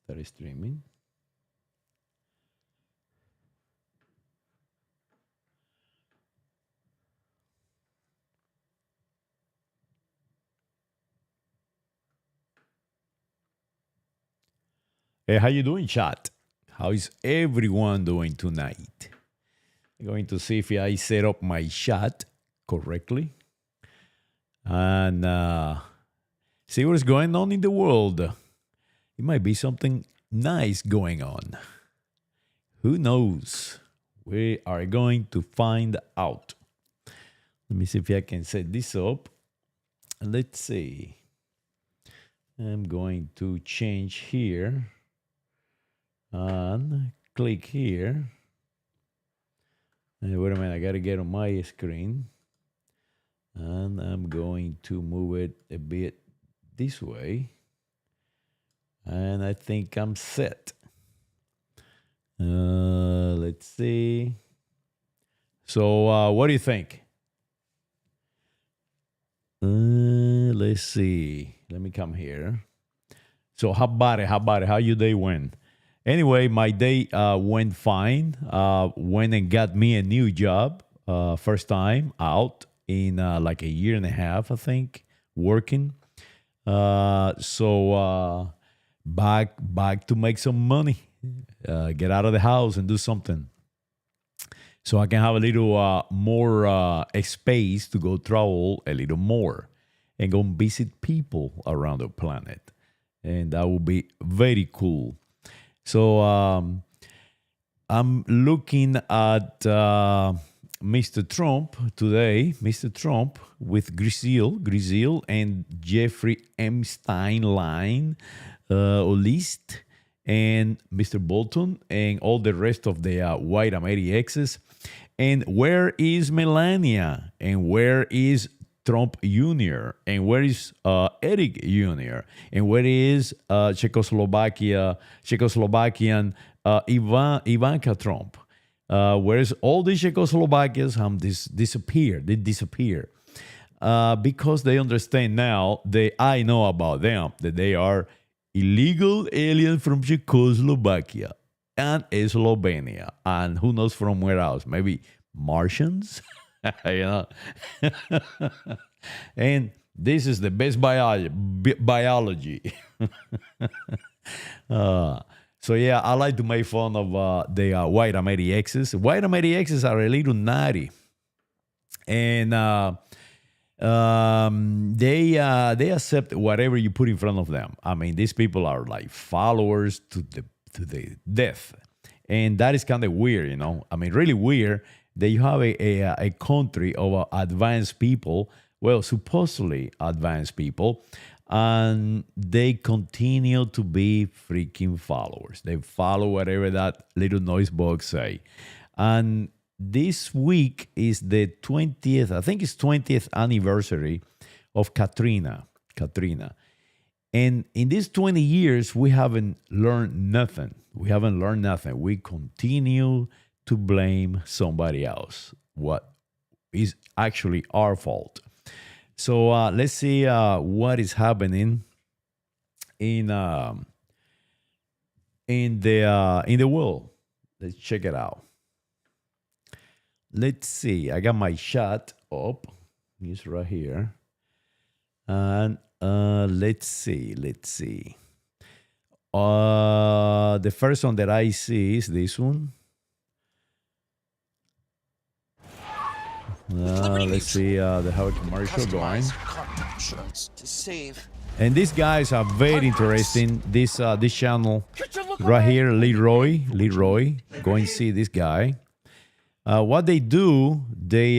That is streaming. Hey, how you doing, chat? How is everyone doing tonight? I'm going to see if I set up my chat correctly and see what's going on in the world. It might be something nice going on. Who knows? We are going to find out. Let me see if I can set this up. Let's see. I'm going to change here and click here. Wait a minute, I got to get on my screen. And I'm going to move it a bit this way. And I think I'm set. Let's see. So, what do you think? Let's see. Let me come here. So, how about it? How your day went? Anyway, my day went fine. Went and got me a new job. First time out in like a year and a half, I think, working. So back to make some money. Get out of the house and do something. So I can have a little more space to go travel a little more and go visit people around the planet. And that would be very cool. So I'm looking at Mr. Trump today, Mr. Trump with Grisil and Jeffrey Epstein line list, and Mr. Bolton and all the rest of the white Americans. And where is Melania? And where is Trump Jr.? And where is Eric Jr.? And where is Czechoslovakian Ivanka Trump? Whereas all the Czechoslovakians have disappeared. They disappear because they understand now. I know about them that they are illegal aliens from Czechoslovakia and Slovenia, and who knows from where else? Maybe Martians, you know. And this is the best biology. So yeah, I like to make fun of the white Americans. White Americans are a little naughty, and they accept whatever you put in front of them. I mean, these people are like followers to the death, and that is kind of weird, you know. I mean, really weird that you have a country of advanced people, well, supposedly advanced people, and they continue to be freaking followers. They follow whatever that little noise box say. And this week is the 20th, I think it's 20th anniversary of Katrina. And in these 20 years, we haven't learned nothing. We continue to blame somebody else, what is actually our fault. So let's see what is happening in the world. Let's check it out. Let's see. I got my chat up. It's right here, and let's see. The first one that I see is this one. Let's see. They have a commercial going. And these guys are very interesting. This channel right here, Leroy. Go and see this guy. What they do, they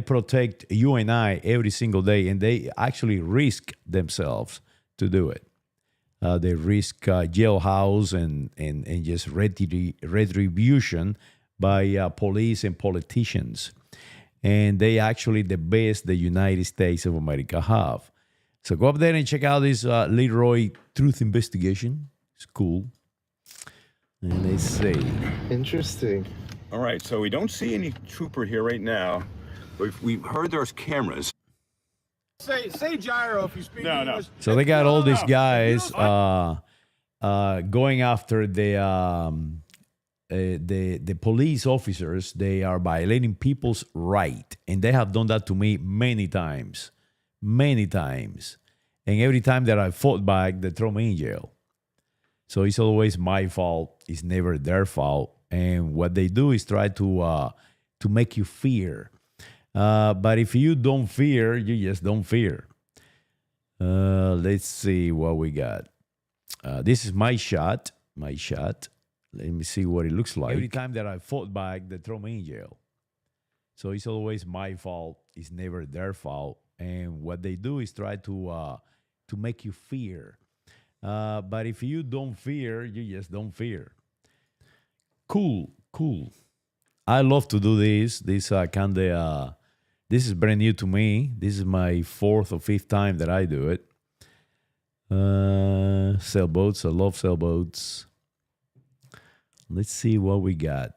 protect you and I every single day, and they actually risk themselves to do it. They risk jailhouse and just retribution by police and politicians. And they actually the best the United States of America have. So go up there and check out this Leroy Truth Investigation. It's cool. And let's see. Interesting. All right, so we don't see any trooper here right now. We've heard there's cameras. Say gyro if you speak English. So they got all these guys going after the police officers. They are violating people's right, and they have done that to me many times. And every time that I fought back, they throw me in jail. So it's always my fault. It's never their fault. And what they do is try to make you fear. But if you don't fear, you just don't fear. Let's see what we got. This is my shot. My shot. Let me see what it looks like. Every time that I fought back, they throw me in jail. So it's always my fault. It's never their fault. And what they do is try to make you fear. But if you don't fear, you just don't fear. Cool. I love to do this. This this is brand new to me. This is my fourth or fifth time that I do it. Sailboats. I love sailboats. Let's see what we got.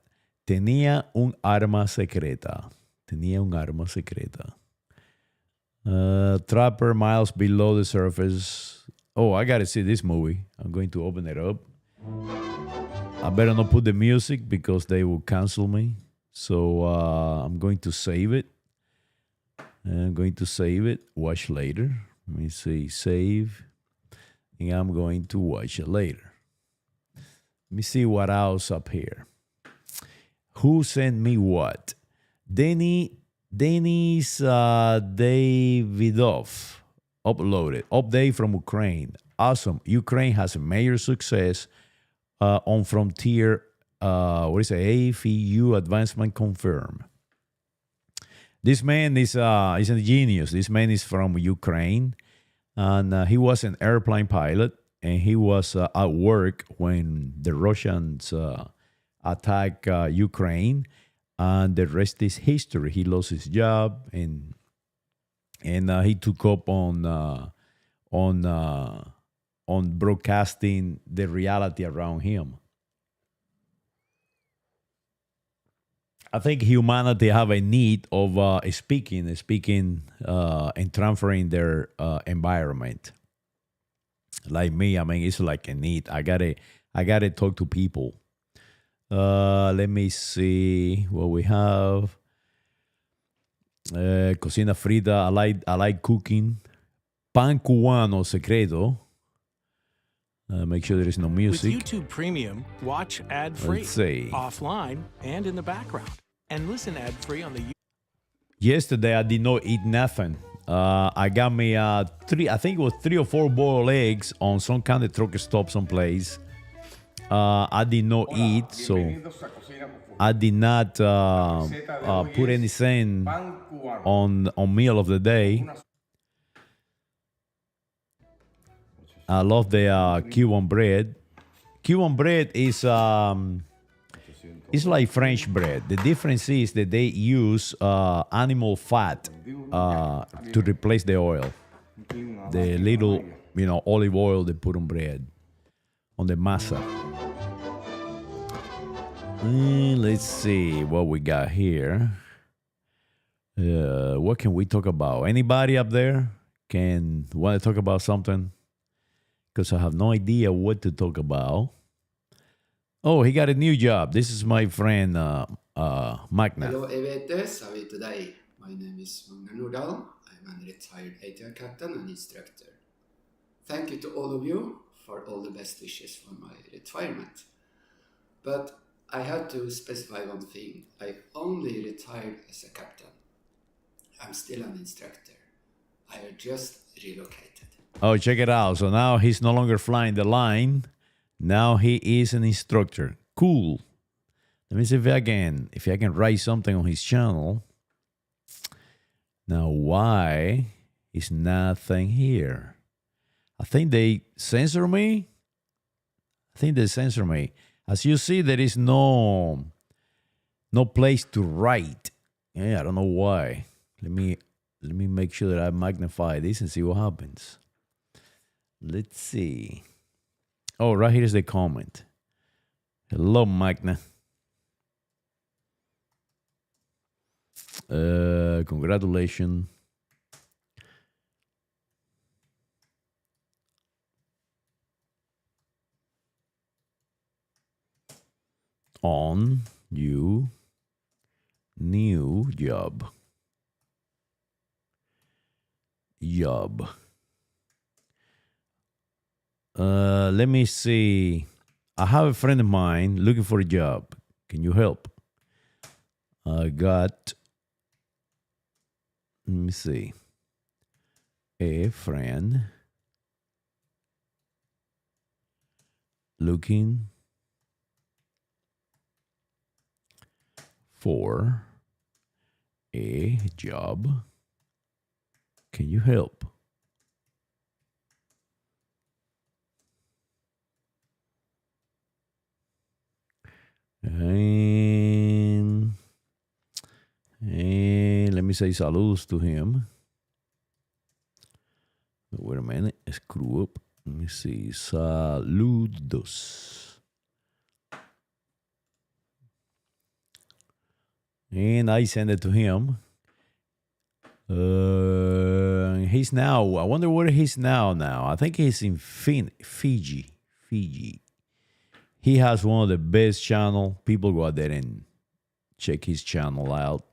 Tenía un arma secreta. Trapper miles below the surface. Oh, I gotta see this movie. I'm going to open it up. I better not put the music because they will cancel me. So I'm going to save it. Watch later. Let me see. Save. And I'm going to watch it later. Let me see what else up here. Who sent me what? Denis Davidov uploaded. Update from Ukraine. Awesome. Ukraine has a major success on frontier. AFU advancement confirmed. This man is a genius. This man is from Ukraine, and he was an airplane pilot, and he was at work when the Russians attacked Ukraine, and the rest is history. He lost his job, and he took up on broadcasting the reality around him. I think humanity have a need of speaking, and transferring their environment. Like me, I mean, it's like a need. I gotta talk to people. Let me see what we have. Cocina frita. I like cooking. Pan cubano secreto. Make sure there is no music. With YouTube Premium, watch ad-free, offline, and in the background. And listen ad-free on the... Yesterday, I did not eat nothing. I got me three or four boiled eggs on some kind of truck stop someplace. I did not eat, so I did not put anything on meal of the day. I love the Cuban bread. Cuban bread is it's like French bread. The difference is that they use animal fat to replace the oil. The little, olive oil they put on bread, on the masa. Let's see what we got here. What can we talk about? Anybody up there want to talk about something? Because I have no idea what to talk about. Oh, he got a new job. This is my friend Magna. Hello, aviators. How are you today? My name is Magna Nordal. I'm a retired ATR captain and instructor. Thank you to all of you for all the best wishes for my retirement. But I have to specify one thing. I only retired as a captain. I'm still an instructor. I have just relocated. Oh, check it out. So now he's no longer flying the line. Now he is an instructor. Cool. Let me see if I can write something on his channel. Now, why is nothing here? I think they censor me. As you see, there is no place to write. Yeah, I don't know why. Let me make sure that I magnify this and see what happens. Let's see. Oh, right here is the comment. Hello, Magna. Congratulations. on you new job. Let me see. I have a friend of mine looking for a job. Can you help? I got, let me see, a friend looking for a job. Can you help? And let me say saludos to him. Wait a minute, screw up. Let me see. Saludos. And I send it to him. He's now, I wonder where he's now. I think he's in Fiji. He has one of the best channel. People go out there and check his channel out.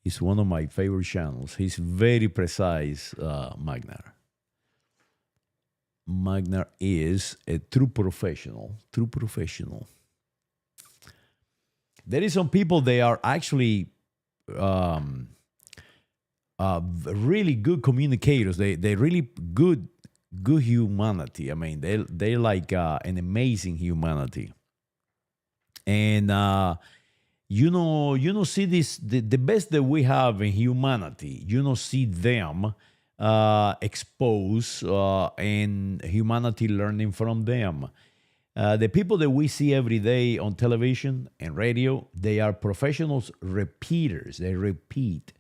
It's one of my favorite channels. He's very precise, Magnar. Magnar is a true professional. There is some people, they are actually really good communicators. They really good humanity. I mean, they like an amazing humanity. And see this the best that we have in humanity. See them exposed and humanity learning from them. The people that we see every day on television and radio, they are professionals, repeaters. They repeat.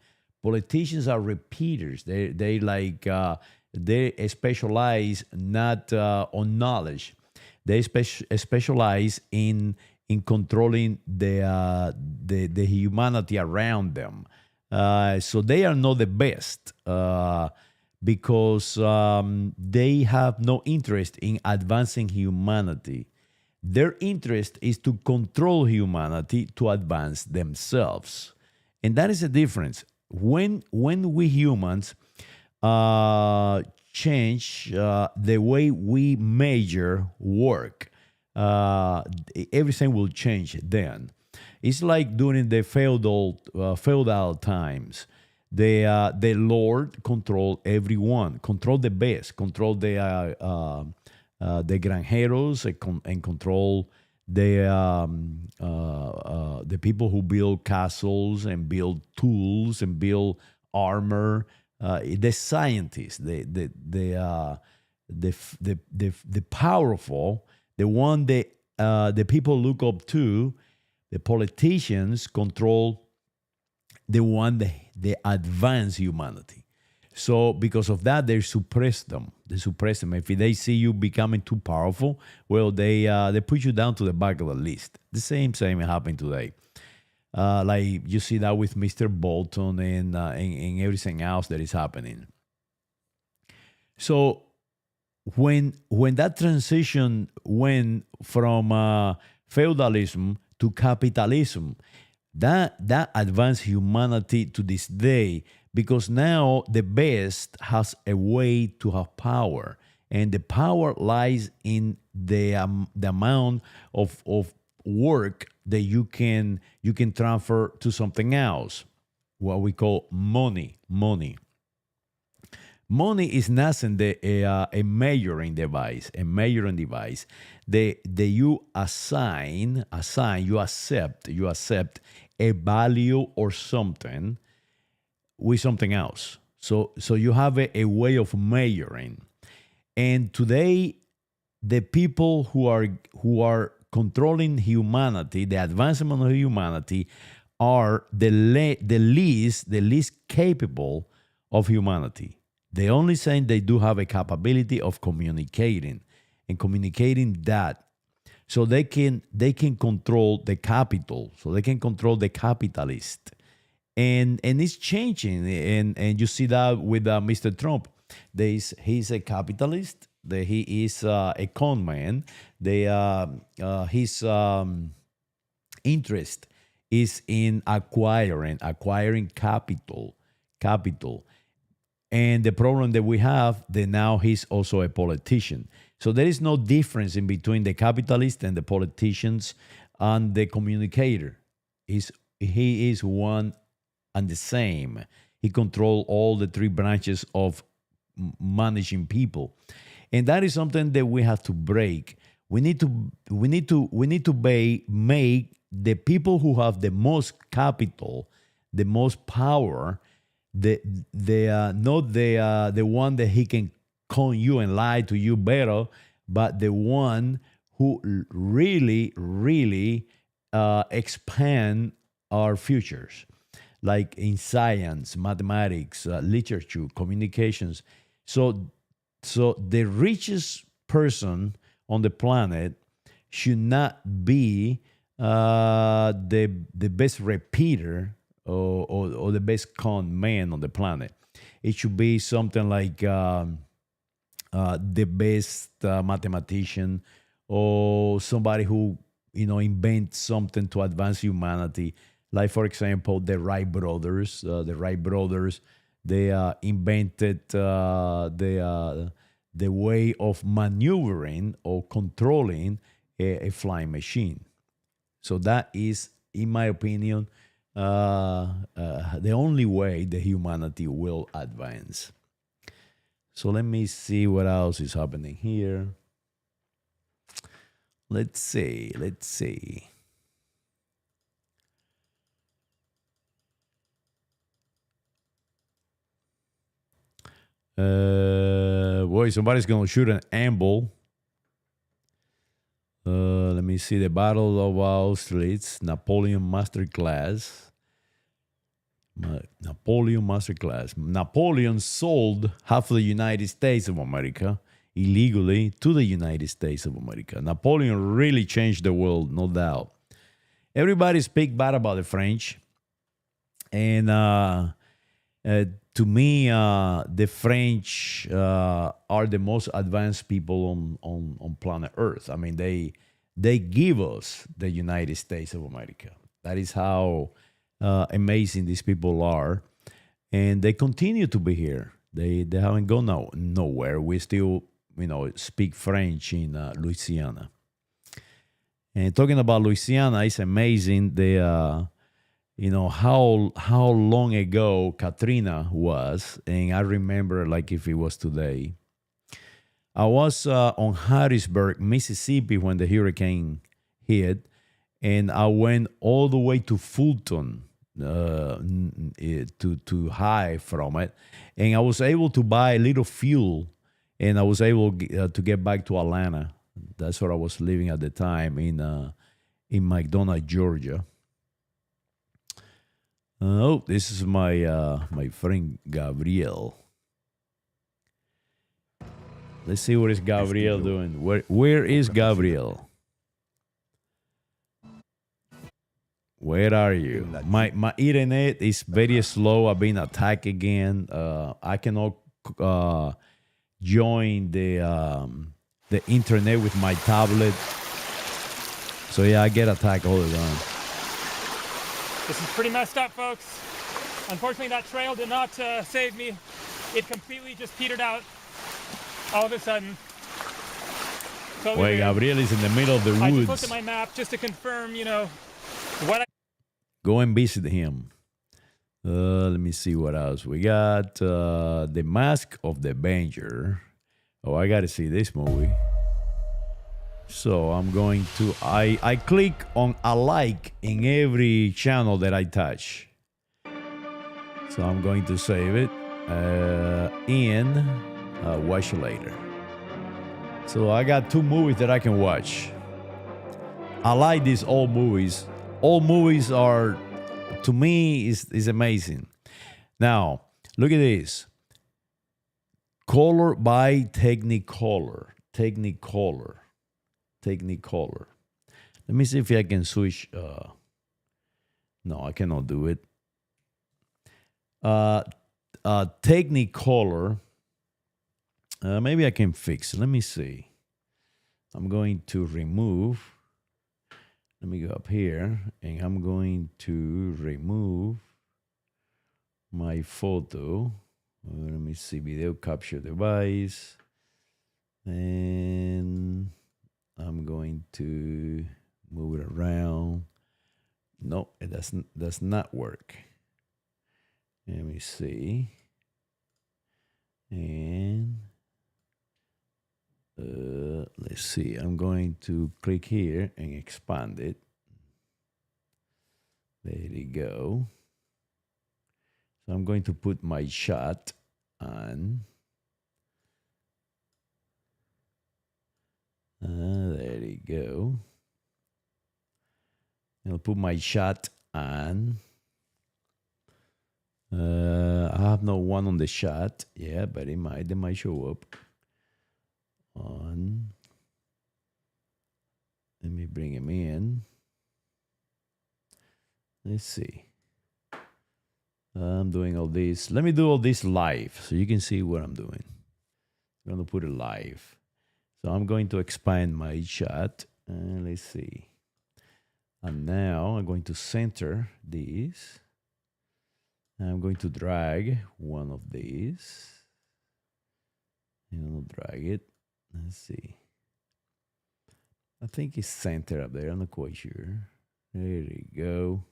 Politicians are repeaters. They specialize not on knowledge. They specialize in controlling the humanity around them. So they are not the best because they have no interest in advancing humanity. Their interest is to control humanity to advance themselves. And that is the difference. When we humans change the way we measure work, everything will change then. It's like during the feudal times. The Lord controlled everyone, control the best, control the granjeros, and control the people who build castles and build tools and build armor. The scientists, the powerful, the one that the people look up to. The politicians control the one that they advance humanity. So because of that, they suppress them. If they see you becoming too powerful, well, they put you down to the back of the list. The same happened today. Like you see that with Mr. Bolton and everything else that is happening. So when that transition went from feudalism to capitalism, that advanced humanity to this day, because now the best has a way to have power, and the power lies in the amount of work that you can transfer to something else, what we call money. Money is nothing a measuring device. That you assign, you accept a value or something with something else. So you have a way of measuring. And today, the people who are controlling humanity, the advancement of humanity, are the least capable of humanity. The only thing they do have a capability of communicating that, so they can control the capital, so they can control the capitalist, and it's changing, and you see that with Mr. Trump. He's a capitalist. He is a con man. He's interest is in acquiring capital. And the problem that we have, that now he's also a politician. So there is no difference in between the capitalist and the politicians and the communicator. He is one and the same. He controls all the three branches of managing people, and that is something that we have to break. We need to make the people who have the most capital, the most power, not the one that he can con you and lie to you better, but the one who really expand our futures, like in science, mathematics, literature, communications. So the richest person on the planet should not be the best repeater or the best con man on the planet. It should be something like the best mathematician, or somebody who invents something to advance humanity. Like, for example, the Wright brothers. They invented the way of maneuvering or controlling a flying machine. So that is, in my opinion, the only way the humanity will advance. So let me see what else is happening here. Let's see. Boy, somebody's gonna shoot an amble. Let me see. The Battle of Austerlitz, Napoleon Masterclass. Napoleon sold half of the United States of America illegally to the United States of America. Napoleon really changed the world, no doubt. Everybody speak bad about the French, and to me, the French are the most advanced people on planet Earth. I mean, they give us the United States of America. That is how amazing these people are, and they continue to be here. They haven't gone nowhere. We still speak French in Louisiana. And talking about Louisiana, it's amazing how long ago Katrina was, and I remember like if it was today. I was on Harrisburg, Mississippi when the hurricane hit, and I went all the way to Fulton to hide from it, and I was able to buy a little fuel, and I was able to get back to Atlanta. That's where I was living at the time, in McDonough, Georgia. This is my friend Gabriel. Let's see what is Gabriel doing. Where is Gabriel? Where are you? My internet is very slow. I've been attacked again. I cannot join the internet with my tablet. So yeah, I get attacked all the time. This is pretty messed up, folks. Unfortunately, that trail did not save me. It completely just petered out all of a sudden. Wait, Gabriel is in the middle of the woods. I just looked at my map just to confirm, what I... Go and visit him. Let me see what else we got. The Mask of the Avenger. Oh, I got to see this movie. So I'm going to, I click on a like in every channel that I touch. So I'm going to save it and watch it later. So I got 2 movies that I can watch. I like these old movies. Old movies are, to me, is amazing. Now, look at this. Color by Technicolor. Technicolor. Let me see if I can switch. No, I cannot do it. Technicolor. Maybe I can fix it. Let me see. I'm going to remove Let me go up here, and I'm going to remove my photo. Let me see, video capture device. And I'm going to move it around. No, it does not work. Let me see. And let's see. I'm going to click here and expand it. There you go. So I'm going to put my shot on. There you go. I'll put my shot on. I have no one on the shot. Yeah, but they might show up. On. Let me bring him in. Let's see. I'm doing all this. Let me do all this live so you can see what I'm doing. I'm going to put it live. So I'm going to expand my shot. Let's see. And now I'm going to center this. I'm going to drag one of these. And I'll drag it. Let's see. I think it's centered up there. I'm not quite sure. There you go.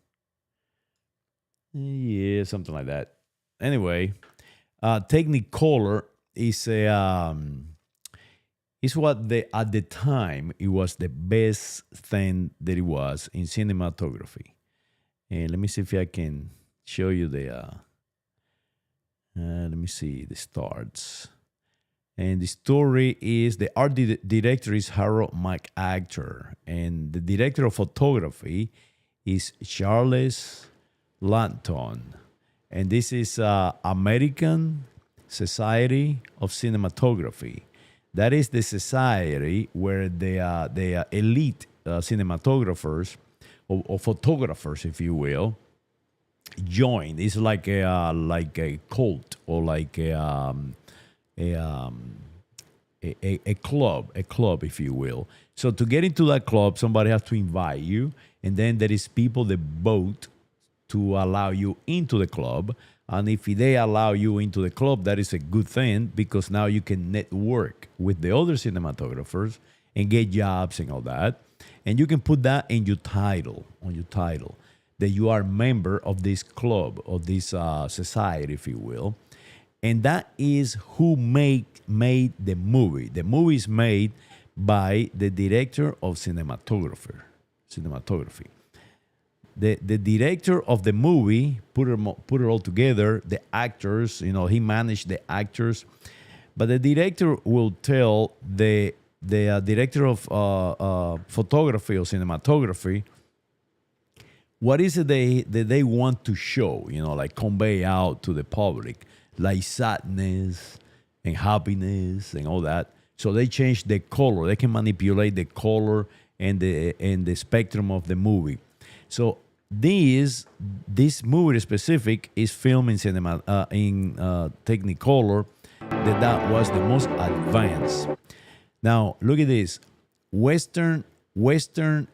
Yeah, something like that. Anyway, Technicolor is what at the time it was the best thing that it was in cinematography. And let me see if I can show you the. Let me see the starts. And the story is the art director is Harold McActor, and the director of photography is Charles Lanton. And this is American Society of Cinematography. That is the society where the elite cinematographers or photographers, if you will, join. It's like a cult or like a club, if you will. So to get into that club, somebody has to invite you, and then there is people that vote to allow you into the club. And if they allow you into the club, that is a good thing, because now you can network with the other cinematographers and get jobs and all that. And you can put that in your title, that you are a member of this club, of this society, if you will. And that is who made the movie. The movie is made by the director of cinematography. The director of the movie put it all together. The actors, he managed the actors, but the director will tell the director of photography or cinematography what is it that they want to show, like convey out to the public, like sadness and happiness and all that. So they change the color. They can manipulate the color and the spectrum of the movie. So this movie specific is filmed in Technicolor. That was the most advanced. Now look at this, Western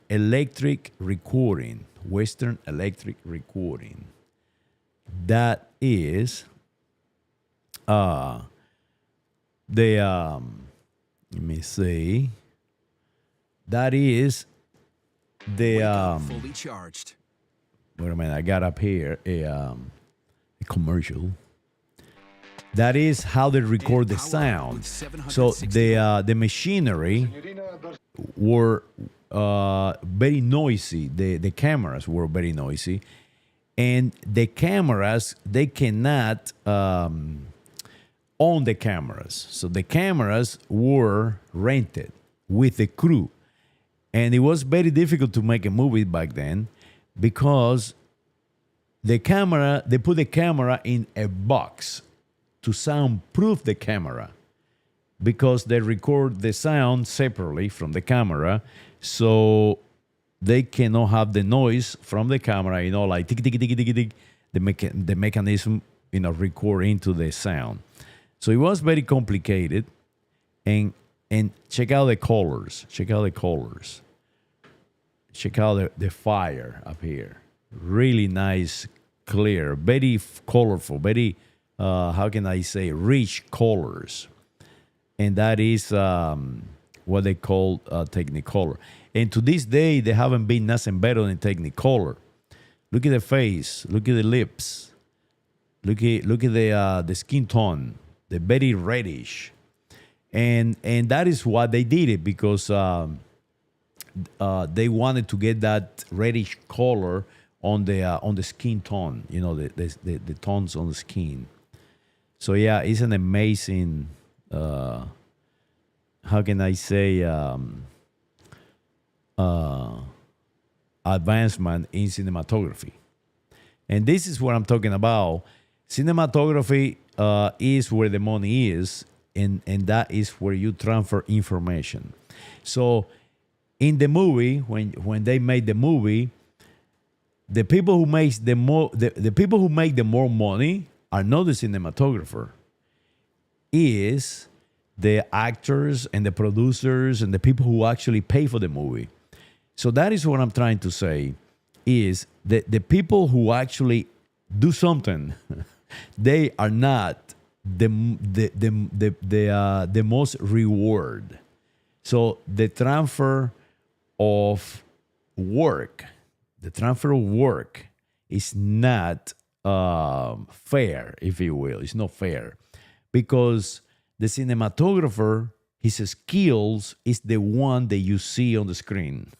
electric recording. Western electric recording. That is let me see. That is the fully charged. Wait a minute, I got up here a commercial. That is how they record the sound. So the machinery were very noisy. The cameras were very noisy, and the cameras, they cannot own the cameras. So the cameras were rented with the crew. And it was very difficult to make a movie back then, because they put the camera in a box to soundproof the camera, because they record the sound separately from the camera, so they cannot have the noise from the camera, like tick tick tick tick tick, the mechanism, record into the sound. So it was very complicated, and check out the colors. Check out the fire up here. Really nice, clear, very colorful, very, how can I say, rich colors. And that is what they call Technicolor. And to this day, they haven't been nothing better than Technicolor. Look at the face. Look at the lips. Look at the skin tone. They're very reddish. And that is why they did it, because they wanted to get that reddish color on the skin tone, the tones on the skin. So yeah, it's an amazing, how can I say, advancement in cinematography. And this is what I'm talking about. Cinematography is where the money is, and that is where you transfer information. So in the movie, when they made the movie, the people who make the more money are not the cinematographer. Is the actors and the producers and the people who actually pay for the movie. So that is what I'm trying to say, is that the people who actually do something, they are not the most reward. So the transfer of work is not fair, if you will. It's not fair, because the cinematographer, his skills is the one that you see on the screen,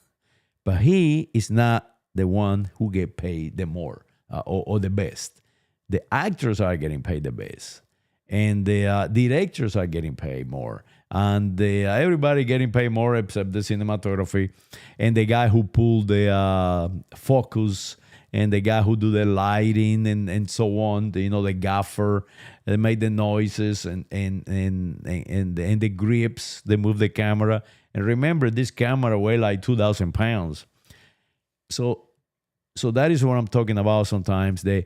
but he is not the one who get paid the more or the best. The actors are getting paid the best, and the directors are getting paid more, and everybody getting paid more except the cinematography and the guy who pulled the focus and the guy who do the lighting and so on. The gaffer, they made the noises and the grips. They move the camera. And remember, this camera weigh like 2,000 pounds. So that is what I'm talking about. Sometimes the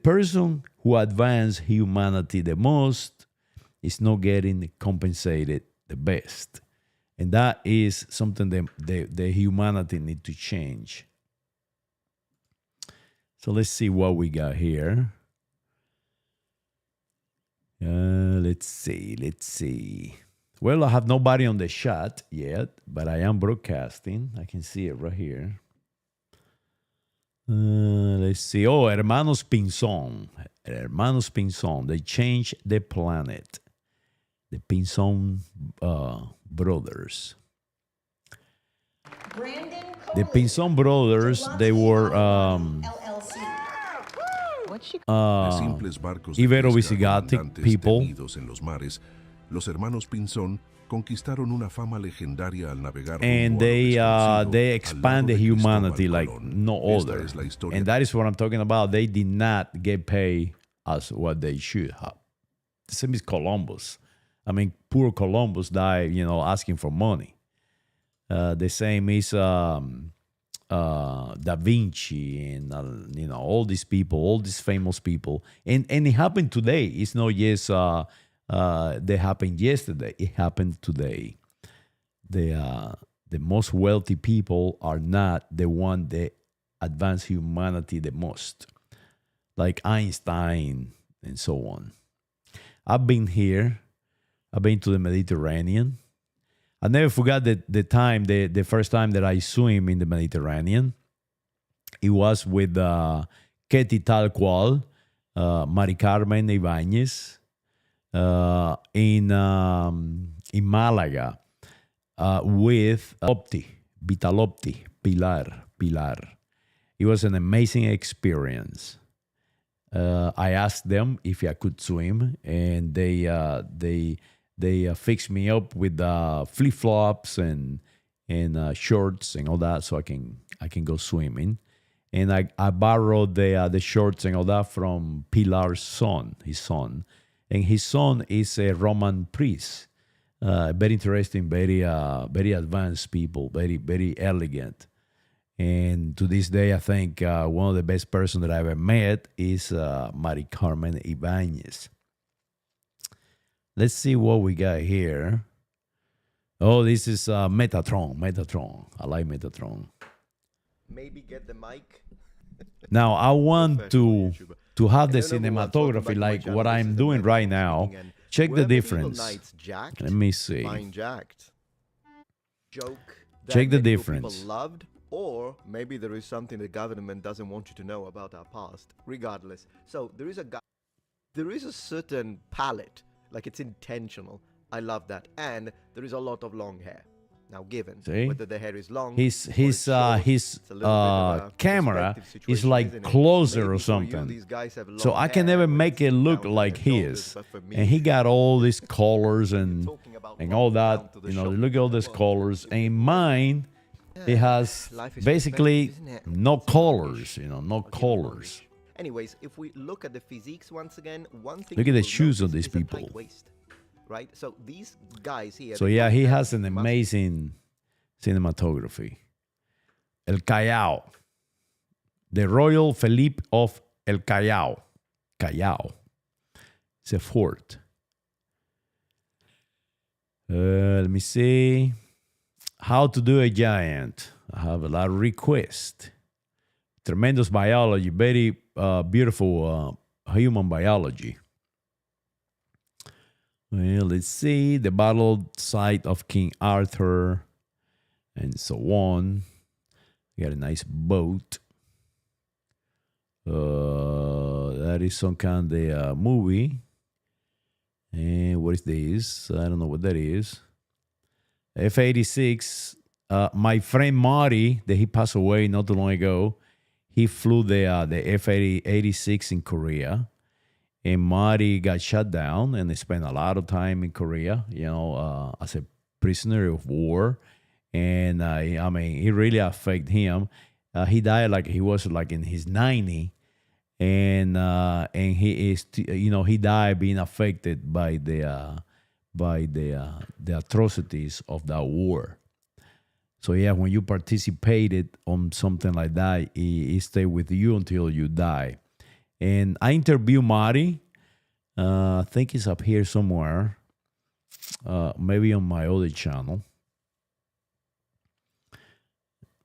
person who advanced humanity the most is not getting compensated the best. And that is something that the humanity need to change. So let's see what we got here. Let's see. Well, I have nobody on the chat yet, but I am broadcasting. I can see it right here. Let's see. Oh, Hermanos Pinzón. They changed the planet. The Pinzón brothers. The Pinzón brothers, they were Ibero-Visigothic people. En los mares, los hermanos Pinzón conquistaron una fama legendaria al navegar. And they expanded humanity like no other. And that is what I'm talking about. They did not get paid as what they should have. The same as Columbus. I mean, poor Columbus died, asking for money. The same is Da Vinci and all these people, all these famous people, and it happened today. It's not just they happened yesterday. It happened today. The most wealthy people are not the one that advance humanity the most, like Einstein and so on. I've been here. I've been to the Mediterranean. I never forgot the first time that I swim in the Mediterranean. It was with Ketty Tal Cual, Mari Carmen Ibáñez, in Malaga, with Vitalopti, Pilar. It was an amazing experience. I asked them if I could swim, and they fixed me up with flip flops and shorts and all that, so I can go swimming. And I borrowed the shorts and all that from Pilar's son, his son, and his son is a Roman priest. Very interesting, very advanced people, very elegant. And to this day, I think one of the best person that I ever met is Mari Carmen Ibáñez. Let's see what we got here. Oh, this is Metatron. I like Metatron. maybe get the mic. Now I want to have the And then number one, cinematography welcome back to my like channel. what This I'm is doing Emmanuel right now. speaking, and Check the wherever evil difference. knights jacked, Let me see. fine jacked. Joke that Check the medieval people difference. loved, or maybe there is something the government doesn't want you to know about our past. Regardless, so there is a certain palette, like it's intentional. I love that, and there is a lot of long hair. Now, given See? whether the hair is long, His or it's short, it's a little bit of a camera perspective is situation, like isn't it? closer Maybe or for you, something. these guys have So long I can hair never where make it's it look down to like their shoulders, his. but for me, And he got all these colors and talking about all long that. down to the You know, shoulder. look at all these Well, colors. And mine, it has life is basically perspective, isn't it? no It's a colors. longish. You know, no I'll give it colors. longish. Anyways, if we look at the physiques once again, one thing Look you at the will shoes of notice these is a people. tight waist, right? So these guys here. So they yeah, probably he have has an muscle. amazing cinematography. El Callao. The Royal Felipe of El Callao. Callao. It's a fort. Let me see. How to do a giant. I have a lot of requests. Tremendous biology. Very beautiful human biology. Well, let's see. The battle site of King Arthur and so on. Got a nice boat. That is some kind of movie. And what is this? I don't know what that is. F-86. My friend Marty, that he passed away not too long ago, he flew the F-86 in Korea. And Marty got shut down and they spent a lot of time in Korea, as a prisoner of war. And I mean, it really affected him. He died like he was like in his 90, and he is, he died being affected by the atrocities of that war. So yeah, when you participated on something like that, it stay with you until you die. And I interviewed Marty. I think he's up here somewhere. Maybe on my other channel.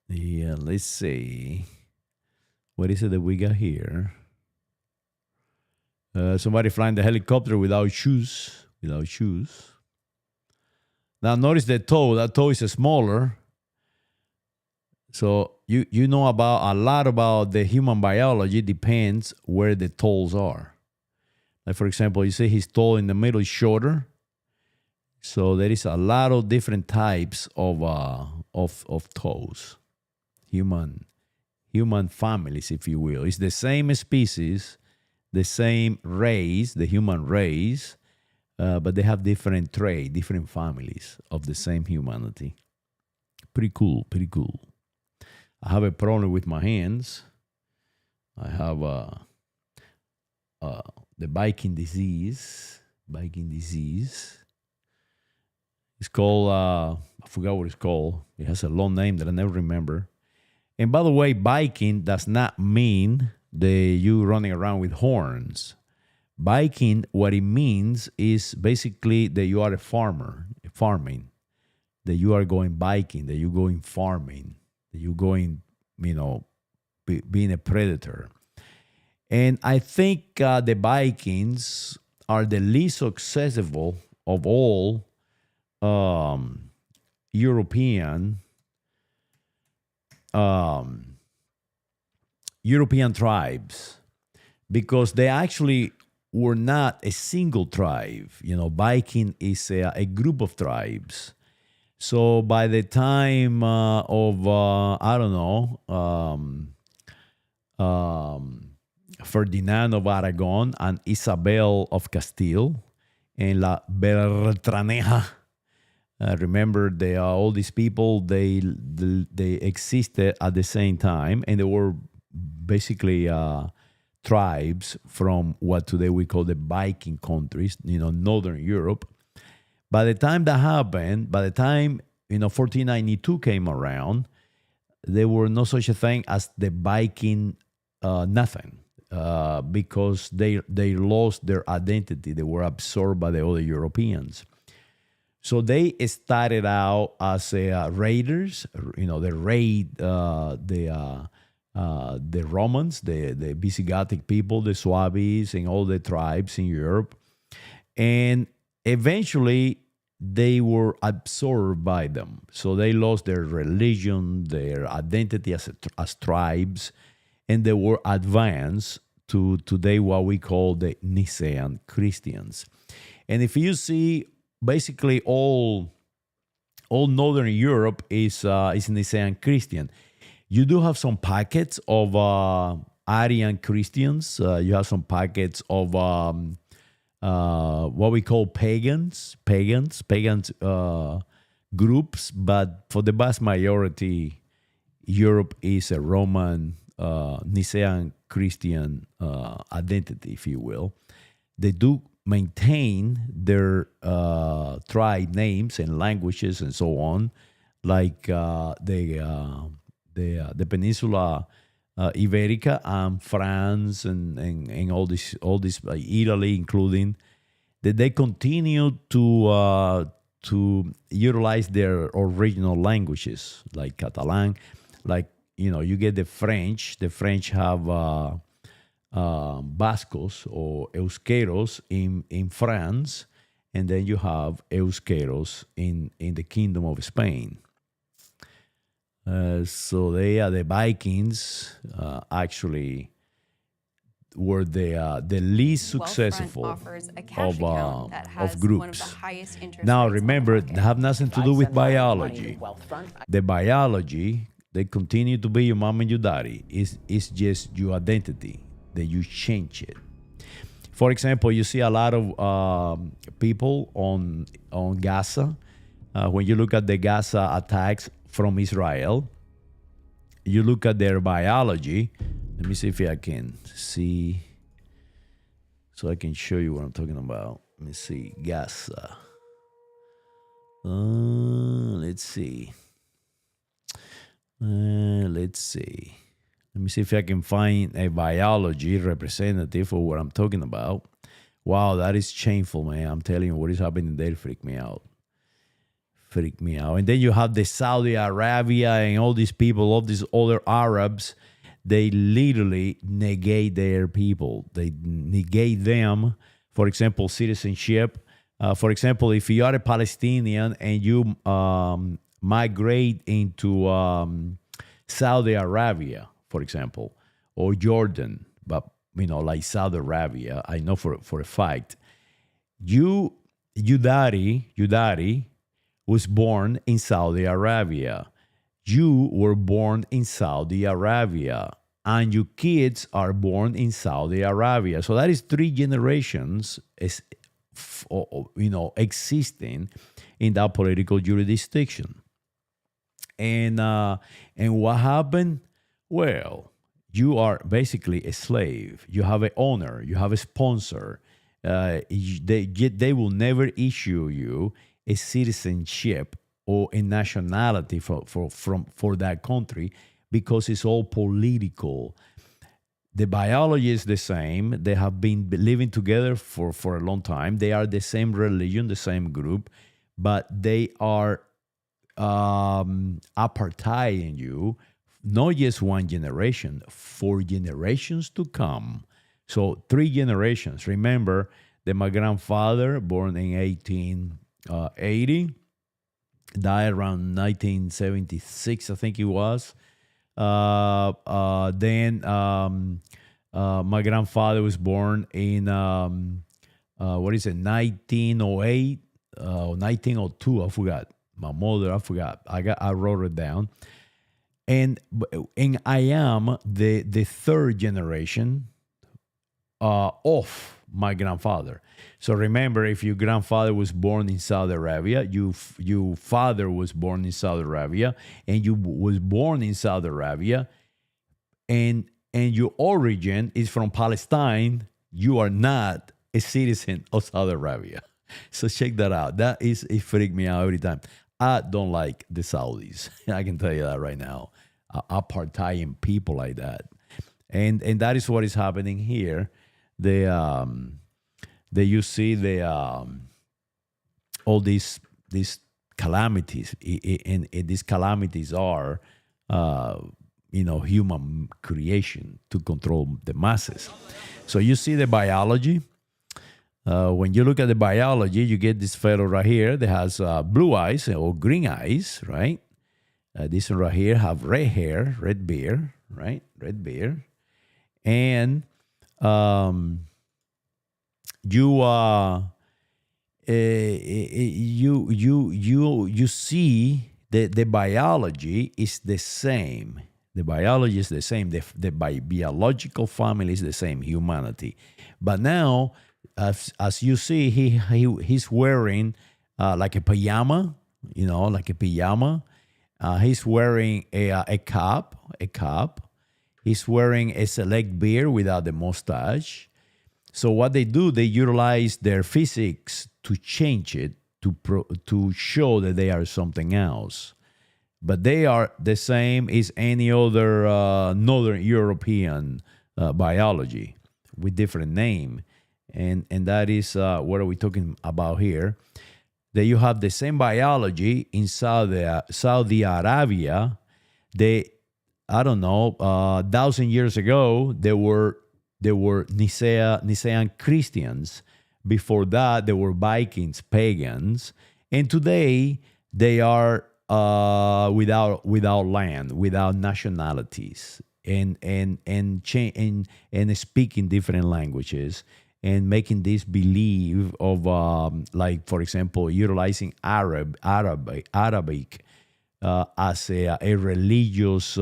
Yeah, let's see. What is it that we got here? Somebody flying the helicopter without shoes. Without shoes. Now notice the toe. That toe is smaller. So you know about a lot about the human biology. Depends where the toes are. Like for example, you see his toe in the middle is shorter. So there is a lot of different types of toes. Human families, if you will. It's the same species, the same race, the human race, but they have different traits, different families of the same humanity. Pretty cool. I have a problem with my hands. I have the Viking disease. It's called, I forgot what it's called. It has a long name that I never remember. And by the way, Viking does not mean you running around with horns. Viking, what it means is basically that you are a farmer, farming, that you are going biking, that you're going farming, that you're going, being a predator. And I think the Vikings are the least successful of all European tribes, because they actually were not a single tribe. Viking is a group of tribes. So by the time of Ferdinand of Aragon and Isabel of Castile and La Beltraneja, remember, all these people, they existed at the same time, and they were basically tribes from what today we call the Viking countries, Northern Europe. By the time that happened, 1492 came around, there were no such a thing as the Viking nothing, because they lost their identity. They were absorbed by the other Europeans. So they started out as raiders. They raid the Romans, the Visigothic people, the Suabes, and all the tribes in Europe. And eventually they were absorbed by them. So they lost their religion, their identity as tribes, and they were advanced to today what we call the Nicene Christians. And if you see, basically all Northern Europe is Nicene Christian. You do have some pockets of Arian Christians. You have some pockets of what we call pagans groups. But for the vast majority, Europe is a Roman Nicene Christian identity, if you will. They do maintain their tribe names and languages and so on, like the Peninsula Iberica and France and all this Italy, including that they continue to utilize their original languages, like Catalan, like you get the French. The French have Vascos or Euskeros in France, and then you have Euskeros in the Kingdom of Spain. So they are the Vikings. Actually, were the least successful of groups. Now remember, they have nothing to do with biology. The biology, they continue to be your mom and your daddy. It's just your identity that you change it. For example, you see a lot of people on Gaza. When you look at the Gaza attacks from Israel, you look at their biology. Let me see if I can see, so I can show you what I'm talking about. Let me see, Gaza. Let's see. Let me see if I can find a biology representative for what I'm talking about. Wow, that is shameful, man. I'm telling you, what is happening there freak me out. And then you have the Saudi Arabia and all these people, all these other Arabs. They literally negate their people. They negate them. For example, citizenship. For example, if you are a Palestinian and you migrate into Saudi Arabia, for example, or Jordan, but like Saudi Arabia, I know for a fact, you daddy was born in Saudi Arabia. You were born in Saudi Arabia, and your kids are born in Saudi Arabia. So that is 3 generations, existing in that political jurisdiction. And what happened? Well, you are basically a slave. You have an owner. You have a sponsor. They will never issue you a citizenship or a nationality for that country, because it's all political. The biology is the same. They have been living together for a long time. They are the same religion, the same group, but they are apartheiding you, not just 1 generation, 4 generations to come. So 3 generations. Remember that my grandfather, born in 1880, died around 1976, I think it was. Then my grandfather was born in 1908 or 1902. I forgot. My mother, I forgot. I wrote it down. And I am the 3rd generation of my grandfather. So remember, if your grandfather was born in Saudi Arabia, your father was born in Saudi Arabia, and you was born in Saudi Arabia, and your origin is from Palestine, you are not a citizen of Saudi Arabia. So check that out. It freaked me out every time. I don't like the Saudis. I can tell you that right now. Apartheiding people like that. And that is what is happening here. You see all these these calamities, and these calamities are, human creation to control the masses. So you see the biology. When you look at the biology, you get this fellow right here that has blue eyes or green eyes, right? This one right here have red hair, red beard, right? Red beard. And you see that the biology is the same. The biology is the same. The biological family is the same, humanity. But now, as you see, he's wearing like a pajama, like a pajama. He's wearing a cap. He's wearing a select beard without the mustache. So what they do, they utilize their physics to change it to show that they are something else. But they are the same as any other Northern European biology with different name. And that is, what are we talking about here? That you have the same biology in Saudi Arabia. I don't know, 1,000 years ago, there were Nicene Christians. Before that, there were Vikings, pagans. And today, they are without land, without nationalities, and speaking different languages, and making this belief of like, for example, utilizing Arabic as a religious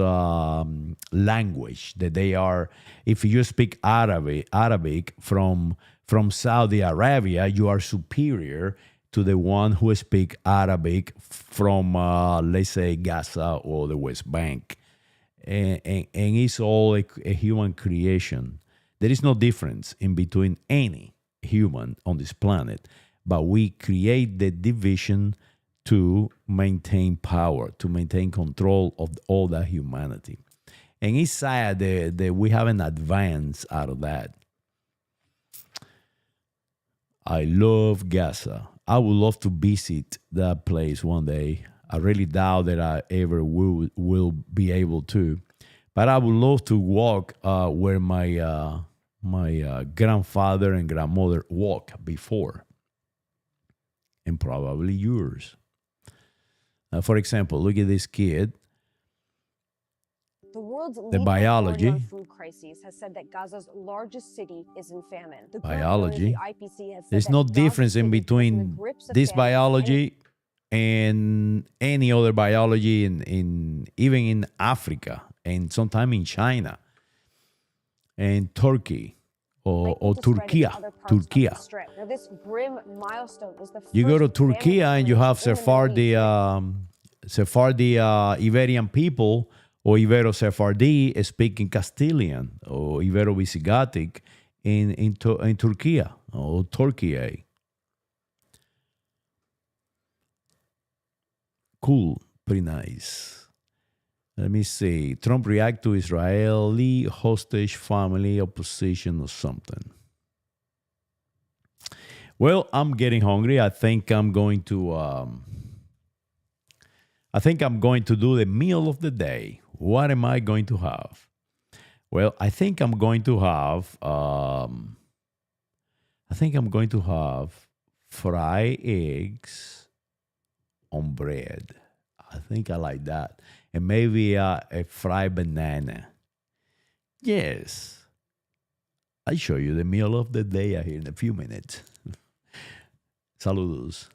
language, that they are, if you speak Arabic from Saudi Arabia, you are superior to the one who speak Arabic from, let's say, Gaza or the West Bank. And it's all a human creation. There is no difference in between any human on this planet, but we create the division to maintain power, to maintain control of all that humanity. And it's sad that we haven't advanced out of that. I love Gaza. I would love to visit that place one day. I really doubt that I ever will be able to. But I would love to walk where my grandfather and grandmother walked before. And probably yours. For example, look at this kid. The world's The biology. food crises has said that Gaza's largest city is in famine. The Biology. IPC has said There's that no Gaza difference in City is between the grips of this famine biology and any other biology in even in Africa, and sometime in China and Turkey or Turkey. Now, this grim milestone is the You go to first Turkey and you have famine in the Sephardi Iberian people, or Ibero-Sephardi speaking Castilian or Ibero-Visigotic in Turkey or Turkey. Cool, pretty nice. Let me see. Trump react to Israeli hostage family opposition or something. Well, I'm getting hungry. I think I'm going to do the meal of the day. What am I going to have? Well, I think I'm going to have fried eggs on bread. I think I like that. And maybe a fried banana. Yes. I'll show you the meal of the day here in a few minutes. Saludos.